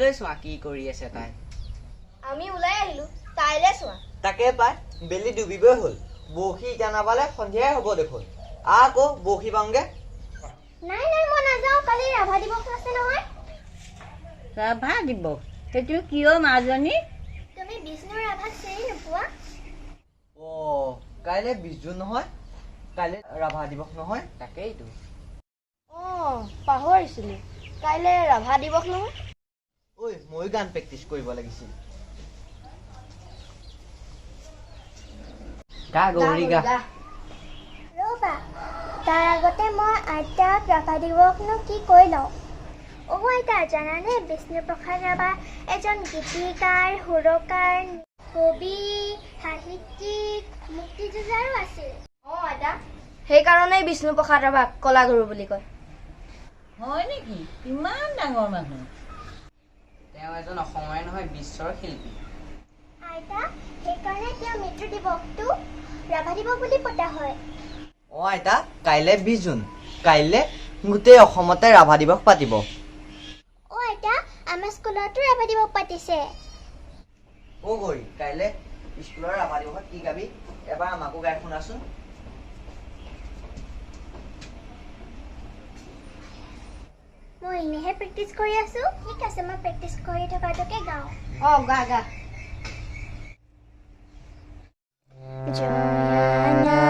মোলৈ চোৱা কি কৰি আছে তাই। আমি ওলাই আহিলো, তাইলে চোৱা। তাকে পাই বেলি ডুবিবই হ'ল। বৰশী এতিয়া নাবালে সন্ধিয়াই হ'ব দেখোন। আকৌ বৰশী বাংগে। নাই নাই মই নাযাওঁ, কালি ৰাভা দিৱস আছে নহয়। ৰাভা দিৱস? সেইটো কিয় মাজনী? তুমি বিষ্ণু ৰাভাক চিনি নোপোৱা? কাইলৈ 20 জুন নহয়, কাইলৈ ৰাভা দিৱস নহয়। তাকেইতো। পাহৰিছিলো, কাইলে ৰাভা দিৱস নহয়। ঐ ময়ো গান প্ৰেক্টিচ কৰিব লাগিছিল। গা গৌৰী গা। ৰ'বা, তাৰ আগতে মই আইতাক ৰাভা দিৱসনো কি কৈ লওঁ। আইতা জানানে বিষ্ণুপ্ৰসাদ ৰাভা এজন গীতিকাৰ, সুৰকাৰ, কবি, সাহিত্যিক, মুক্তিযুঁজাৰু আছিল। আইতা, সেইকাৰণেই বিষ্ণুপ্ৰসাদ ৰাভাক কলাগুৰু বুলি কয়। হয় নেকি? ইমান ডাঙৰ মানুহ। তেওঁ এজন অসমৰে নহয় বিশ্বৰ শিল্পী। আইতা, সেইকাৰণে তেওঁৰ মৃত্যু দিৱসটো ৰাভা দিৱস বুলি পতা হয়। আইতা, কাইলৈ 20 জুন। কাইলৈ গোটেই অসমতে ৰাভা দিৱস পাতিব। আইতা, আমাৰ স্কুলতো ৰাভা দিৱস পাতিছে। গৌৰী, কাইলৈ স্কুলৰ ৰাভা দিৱসত কি গাবি এবাৰ আমাকো গাই শুনাচোন। মই এনেহে প্ৰেক্টিচ কৰি আছো। ঠিক আছে, মই প্ৰেক্টিচ কৰি থকাটোকে গাওঁ। গা গা। জয়